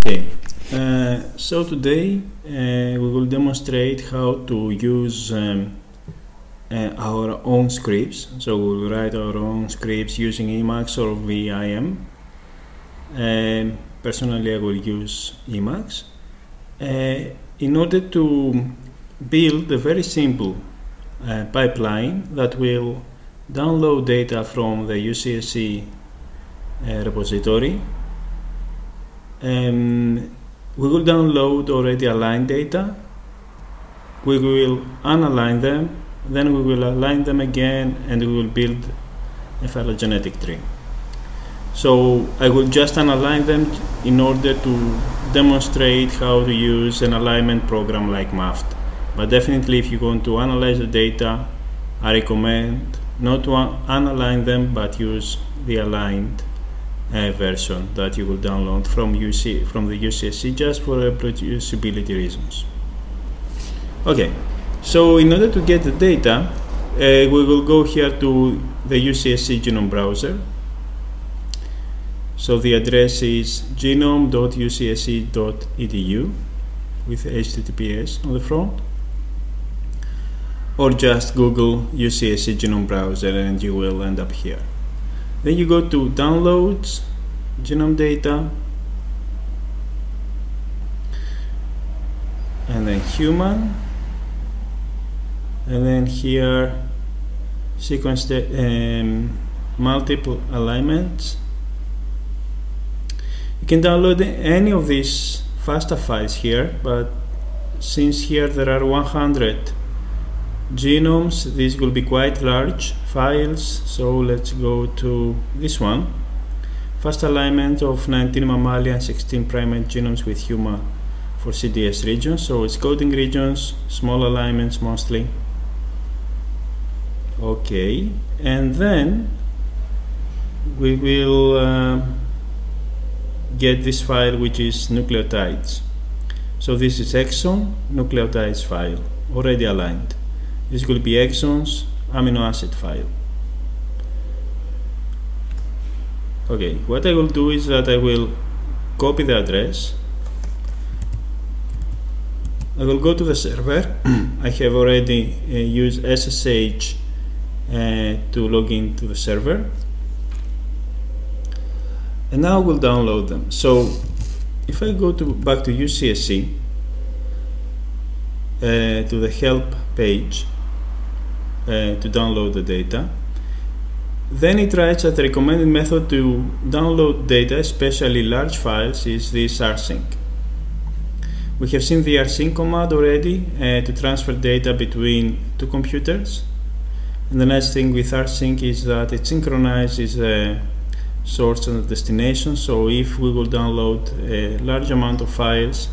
Okay, so today we will demonstrate how to use our own scripts. So we will write our own scripts using Emacs or vim. Personally, I will use Emacs in order to build a very simple pipeline that will download data from the UCSC repository. We will download already aligned data, we will unalign them, then we will align them again, and we will build a phylogenetic tree. So I will just unalign them in order to demonstrate how to use an alignment program like MAFT. But definitely if you want to analyze the data, I recommend not to unalign them but use the aligned version that you will download from the UCSC just for reproducibility reasons. Okay, so in order to get the data, we will go here to the UCSC genome browser. So the address is genome.ucsc.edu with HTTPS on the front, or just Google UCSC genome browser and you will end up here. Then you go to Downloads, Genome Data, and then Human, and then here Sequence Multiple Alignments. You can download any of these FASTA files here, but since here there are 100 genomes, these will be quite large files, so let's go to this one. Fast alignment of 19 mammalian and 16 primate genomes with human for CDS regions, so it's coding regions, small alignments mostly. Okay, and then we will get this file which is nucleotides. So this is exon nucleotides file already aligned. This will be exons amino acid file. Okay, what I will do is that I will copy the address. I will go to the server. I have already used SSH to log into the server, and now I will download them. So if I go back to UCSC to the help page to download the data, then it writes that the recommended method to download data, especially large files, is this rsync. We have seen the rsync command already to transfer data between two computers, and the nice thing with rsync is that it synchronizes the source and the destination. So if we will download a large amount of files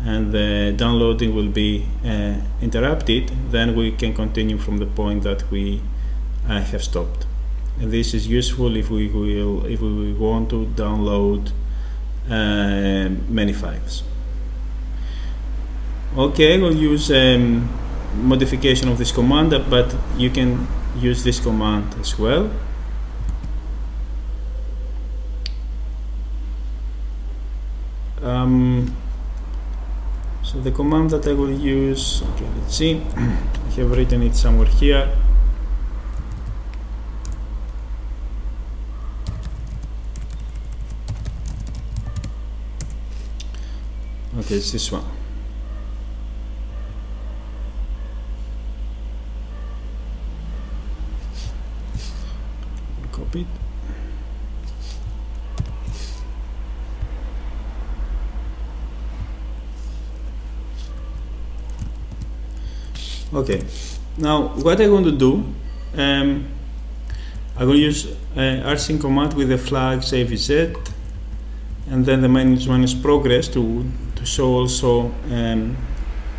and the downloading will be interrupted, then we can continue from the point that we have stopped. And this is useful if we want to download many files. Okay, we'll use modification of this command, but you can use this command as well. So the command that I will use, okay, let's see, I have written it somewhere here. Okay, it's this one. Copy it. Okay, now what I'm going to do, I will use rsync command with the flag savez, and then the minus progress to show also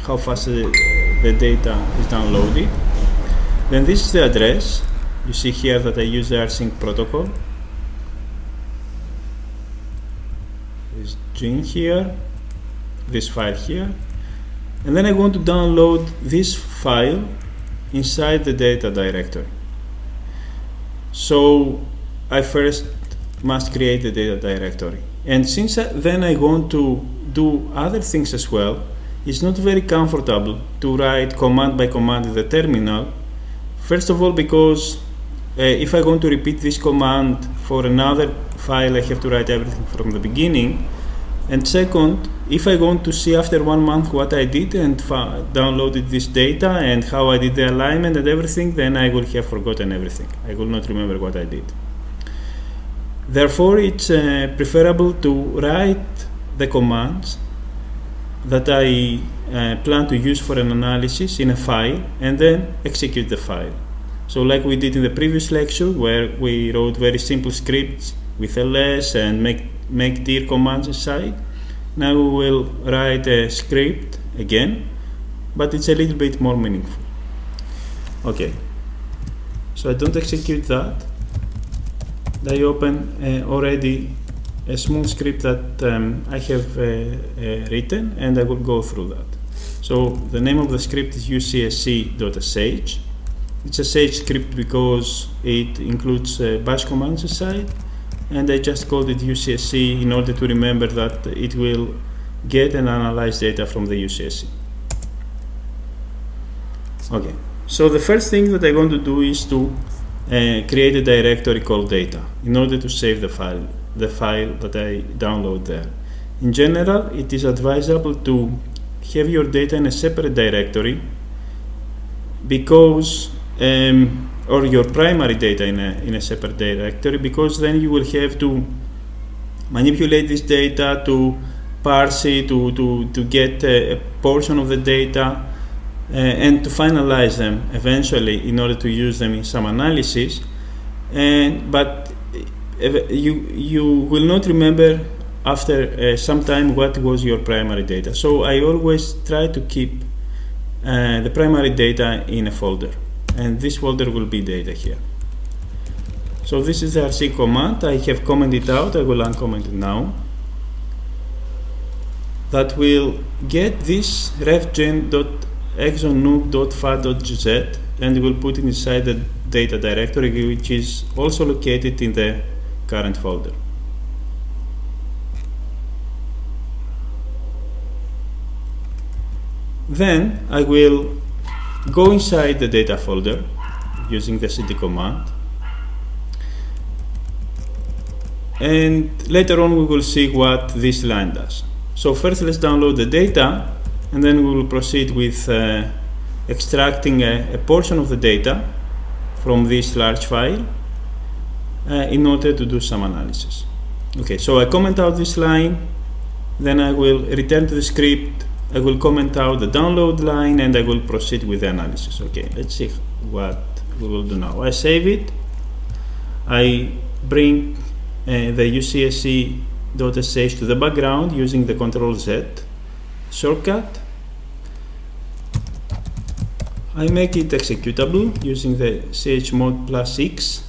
how fast the data is downloaded. Then this is the address. You see here that I use the rsync protocol. This gene here, this file here. And then I want to download this file inside the data directory. So I first must create the data directory. And since then I want to do other things as well, it's not very comfortable to write command by command in the terminal. First of all, because if I want to repeat this command for another file, I have to write everything from the beginning. And second, if I want to see after 1 month what I did and downloaded this data and how I did the alignment and everything, then I will have forgotten everything. I will not remember what I did. Therefore, it's preferable to write the commands that I plan to use for an analysis in a file and then execute the file. So like we did in the previous lecture, where we wrote very simple scripts with ls and make dir commands inside. Now we will write a script again, but it's a little bit more meaningful. Okay, so I don't execute that. I open already a small script that I have written, and I will go through that. So the name of the script is ucsc.sh. It's a sh script because it includes bash commands inside, and I just called it ucsc in order to remember that it will get and analyze data from the ucsc. Okay, so the first thing that I want to do is to create a directory called data in order to save the file that I download there. In general, it is advisable to have your data in a separate directory because or your primary data in a separate directory, because then you will have to manipulate this data, to parse it, to get a portion of the data and to finalize them eventually in order to use them in some analysis. But you will not remember after some time what was your primary data. So I always try to keep the primary data in a folder, and this folder will be data here. So this is the rc command. I have commented out. I will uncomment it now. That will get this refgen.exonuke.fa.gz and will put it inside the data directory, which is also located in the current folder. Then I will go inside the data folder using the cd command, and later on we will see what this line does. So first let's download the data, and then we will proceed with extracting a portion of the data from this large file in order to do some analysis. Okay, so I comment out this line, then I will return to the script, I will comment out the download line, and I will proceed with the analysis. Okay, let's see what we will do now. I save it, I bring the ucsc.sh to the background using the Ctrl-Z shortcut. I make it executable using the chmod +X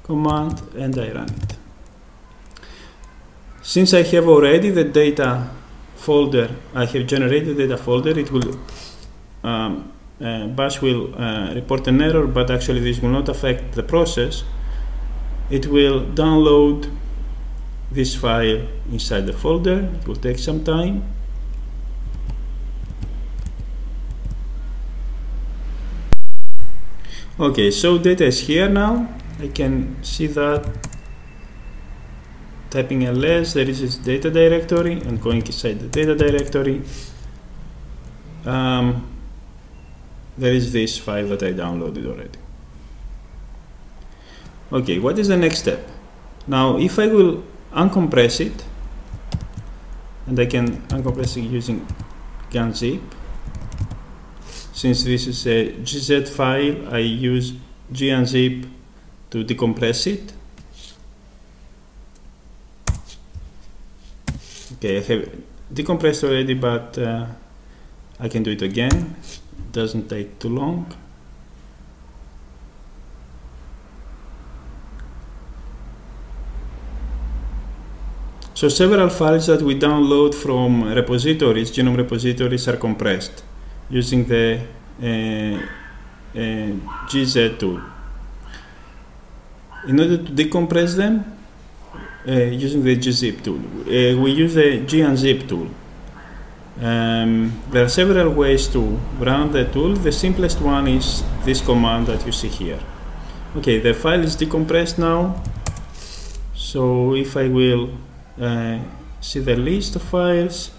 command, and I run it. Since I have already the data folder, I have generated the data folder, it will bash will report an error, but actually this will not affect the process. It will download this file inside the folder. It will take some time. Okay, so data is here now. I can see that typing ls, there is this data directory, and going inside the data directory, there is this file that I downloaded already. Okay, what is the next step? Now, if I will uncompress it, and I can uncompress it using gunzip. Since this is a gz file, I use gunzip to decompress it. Okay, I have decompressed already, but I can do it again. It doesn't take too long. So several files that we download from repositories, genome repositories, are compressed using the GZ tool. In order to decompress them, using the gzip tool. We use the gunzip tool. There are several ways to run the tool. The simplest one is this command that you see here. Okay, the file is decompressed now. So if I will see the list of files,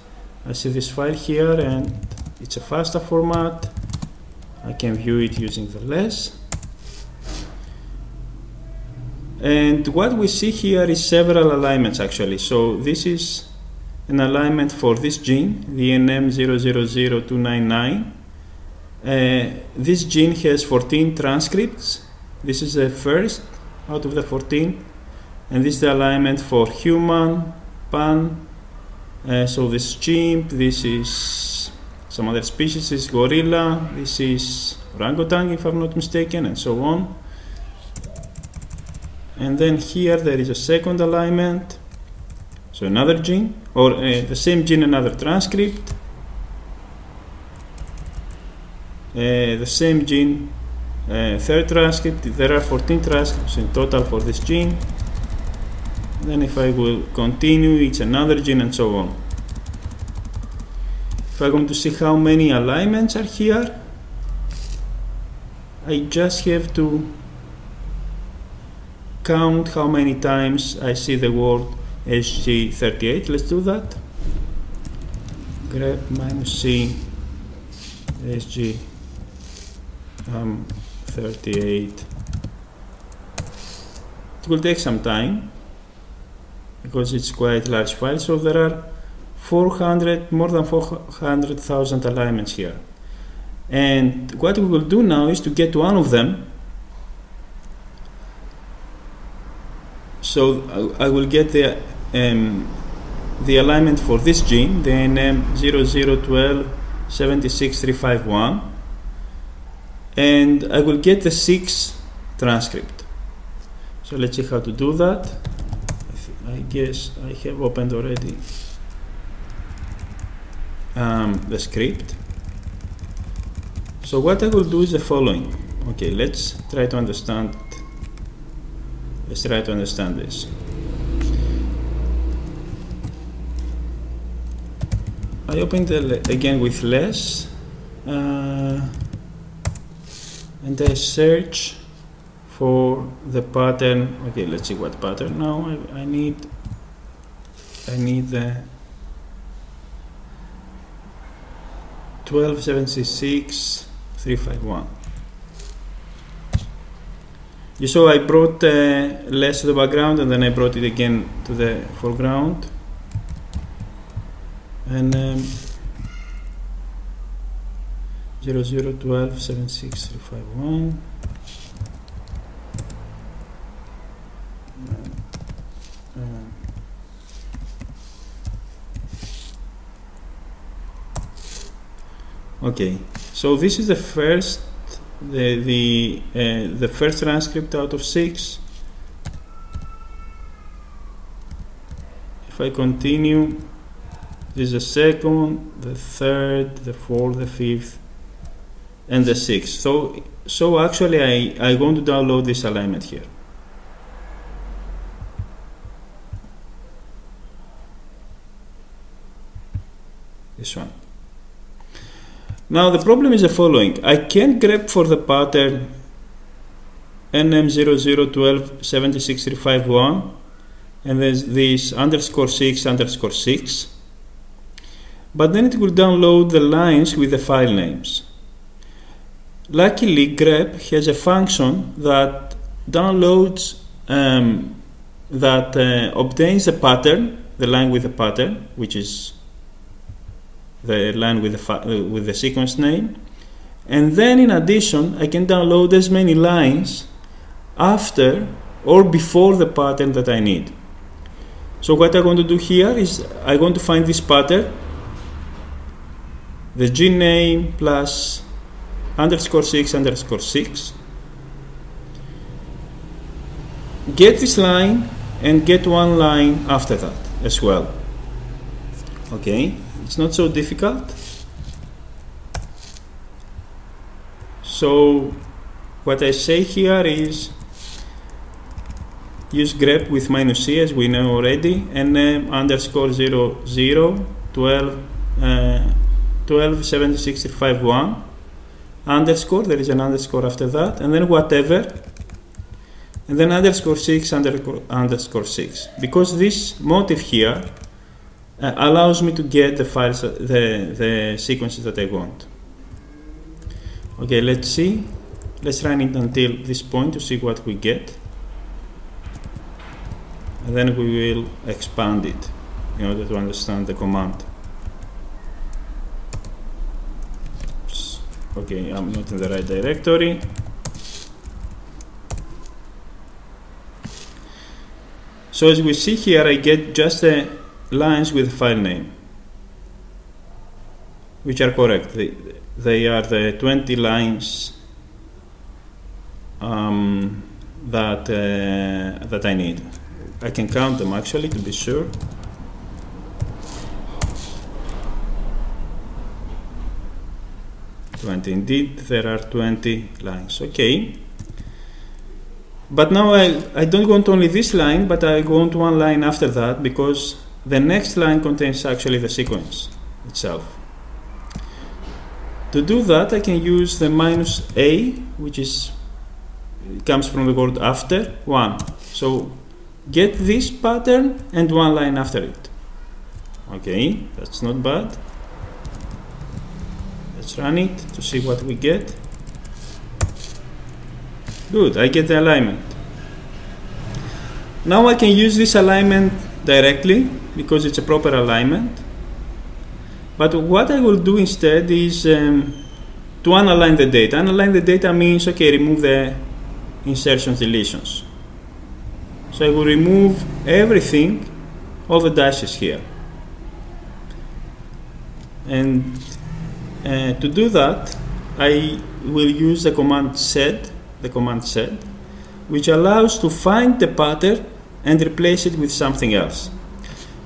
I see this file here and it's a FASTA format. I can view it using the less. And what we see here is several alignments actually. So this is an alignment for this gene, the NM000299. This gene has 14 transcripts. This is the first out of the 14. And this is the alignment for human, pan. So this is chimp, this is some other species, this is gorilla, this is orangutan if I'm not mistaken, and so on. And then here there is a second alignment, so another gene, or the same gene, another transcript, the same gene, third transcript. There are 14 transcripts in total for this gene. Then if I will continue, it's another gene, and so on. If I'm going to see how many alignments are here, I just have to count how many times I see the word SG38. Let's do that. Grep -c SG38. It will take some time because it's quite large file. So there are more than 400,000 alignments here. And what we will do now is to get one of them. So I will get the alignment for this gene, the NM0012-76351, and I will get the 6th transcript. So let's see how to do that. I guess I have opened already the script. So what I will do is the following. Okay, let's try to understand it. Let's try to understand this. I opened it again with less and I search for the pattern. Okay, let's see what pattern now I need. I need the 12.76351. You saw I brought less to the background and then I brought it again to the foreground. And 0012-76351. Okay, so this is the first, the first transcript out of 6. If I continue, this is the second, the third, the fourth, the fifth, and the 6th. So actually I'm going to download this alignment here. This one. Now the problem is the following. I can't grep for the pattern NM0012-76351 and there's this _6_6, but then it will download the lines with the file names. Luckily, grep has a function that downloads, obtains the pattern, the line with the pattern, which is the line with the sequence name, and then in addition I can download as many lines after or before the pattern that I need. So what I'm going to do here is I'm going to find this pattern, the gene name plus _6_6, get this line and get one line after that as well. Okay, it's not so difficult. So what I say here is use grep with -c as we know already, and underscore 00 12 12 76 351 underscore, there is an underscore after that, and then whatever, and then underscore 6 underscore 6, because this motif here allows me to get the files, the sequences that I want. Okay, let's see. Let's run it until this point to see what we get, and then we will expand it in order to understand the command. Oops. Okay, I'm not in the right directory. So as we see here, I get just the lines with file name, which are correct. They are the 20 lines that I need. I can count them actually to be sure. Indeed, there are 20 lines. Okay. But now I don't want only this line, but I want one line after that, because the next line contains actually the sequence itself. To do that, I can use the -a, which comes from the word after, 1. So get this pattern and one line after it. Okay, that's not bad. Let's run it to see what we get. Good, I get the alignment. Now I can use this alignment directly because it's a proper alignment. But what I will do instead is to unalign the data. Unalign the data means, okay, remove the insertions, deletions. So I will remove everything, all the dashes here. And to do that, I will use the command sed, which allows to find the pattern and replace it with something else.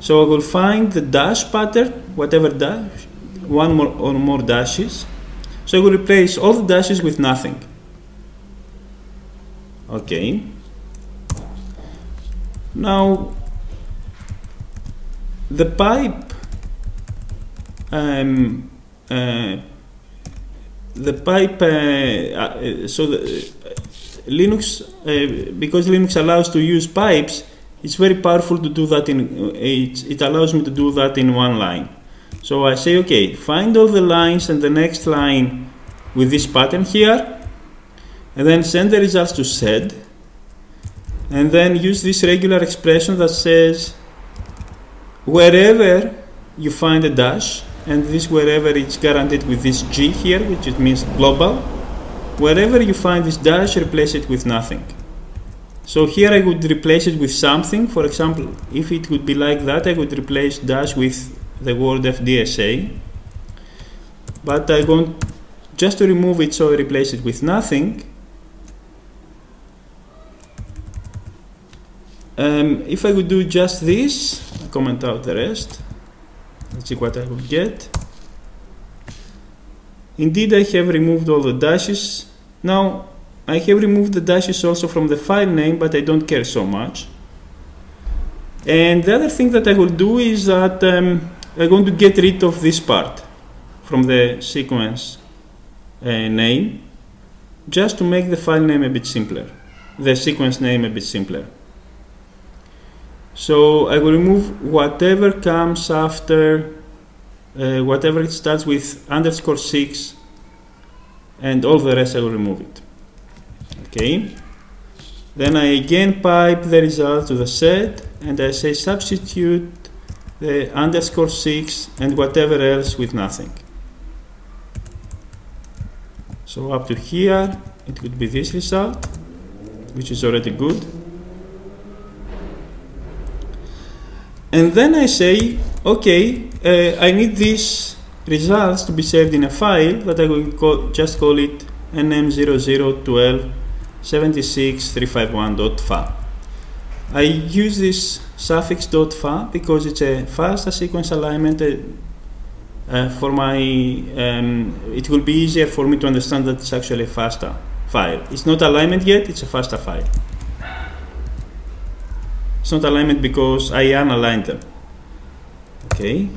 So I will find the dash pattern, whatever dash, one more or more dashes. So I will replace all the dashes with nothing. Okay. Now the pipe, Linux, because Linux allows to use pipes, it's very powerful to do that it allows me to do that in one line. So I say, okay, find all the lines and the next line with this pattern here, and then send the results to sed, and then use this regular expression that says wherever you find a dash, and this wherever it's guaranteed with this G here, which it means global. Wherever you find this dash, replace it with nothing. So here I would replace it with something. For example, if it would be like that, I would replace dash with the word FDSA. But I want just to remove it, so I replace it with nothing. If I would do just this, I comment out the rest. Let's see what I will get. Indeed, I have removed all the dashes. Now, I have removed the dashes also from the file name, but I don't care so much. And the other thing that I will do is that I'm going to get rid of this part from the sequence name, just to make the file name a bit simpler, the sequence name a bit simpler. So I will remove whatever comes after, whatever it starts with _6, and all the rest I will remove it. Okay. Then I again pipe the result to the set, and I say substitute the _6 and whatever else with nothing. So up to here, it would be this result, which is already good. And then I say, okay, I need these results to be saved in a file that I will just call it nm001276.351.fa. I use this suffix .fa because it's a fast sequence alignment for my, it will be easier for me to understand that it's actually a FASTA file. It's not alignment yet, it's a FASTA file. It's not alignment because I unaligned them. Okay,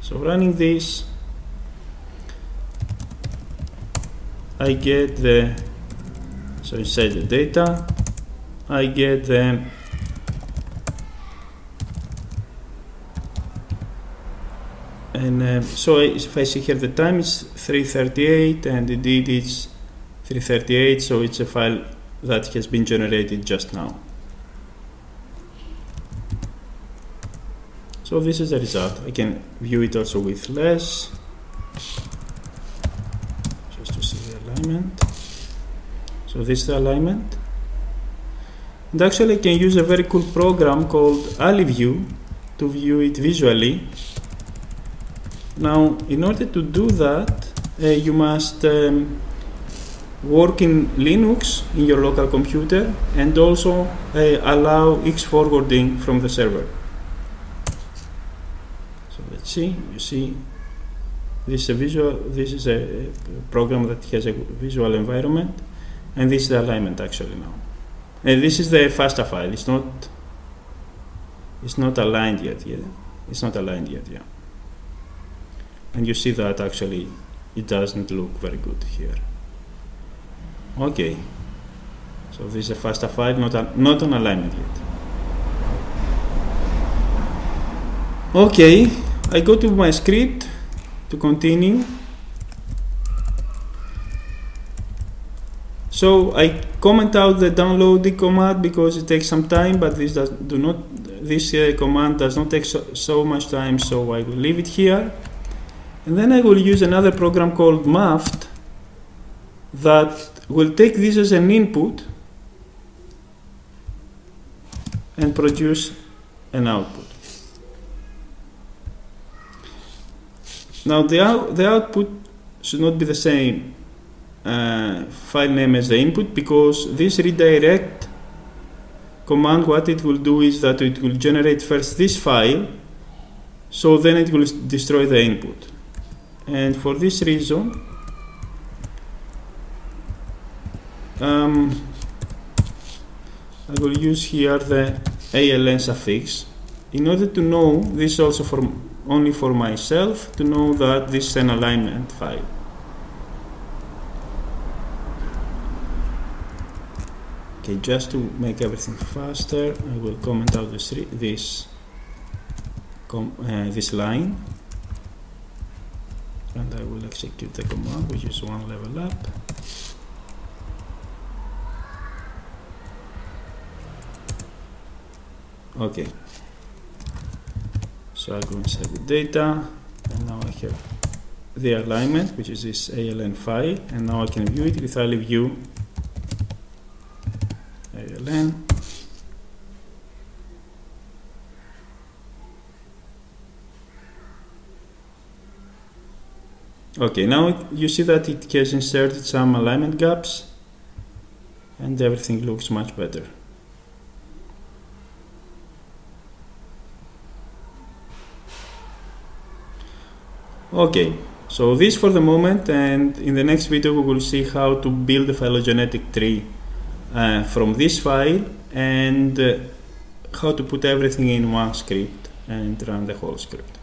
so running this, I get the, so inside the data, I get the and so if I see here the time is 3:38 and indeed it's 3:38, so it's a file that has been generated just now. So this is the result. I can view it also with less, just to see the alignment. So this is the alignment. And actually I can use a very cool program called AliView to view it visually. Now, in order to do that, you must work in Linux in your local computer and also allow X forwarding from the server. So let's see. You see, this is a visual. This is a program that has a visual environment, and this is the alignment actually now. And this is the FASTA file. It's not aligned yet. Yeah, it's not aligned yet. Yeah. And you see that actually it doesn't look very good here. Okay, so this is a FASTA file, not on alignment yet. Okay, I go to my script to continue. So I comment out the downloading command because it takes some time, but this command does not take so much time, so I will leave it here. And then I will use another program called Maft that will take this as an input and produce an output. Now the output should not be the same file name as the input, because this redirect command, what it will do is that it will generate first this file, so then it will destroy the input. And for this reason, I will use here the ALN suffix in order to know this also only for myself, to know that this is an alignment file. Okay, just to make everything faster, I will comment out this line. And I will execute the command, which is one level up. Okay, so I go inside the data, and now I have the alignment, which is this ALN file, and now I can view it with AliView ALN. Okay, now you see that it has inserted some alignment gaps and everything looks much better. Okay, so this for the moment, and in the next video we will see how to build a phylogenetic tree from this file and how to put everything in one script and run the whole script.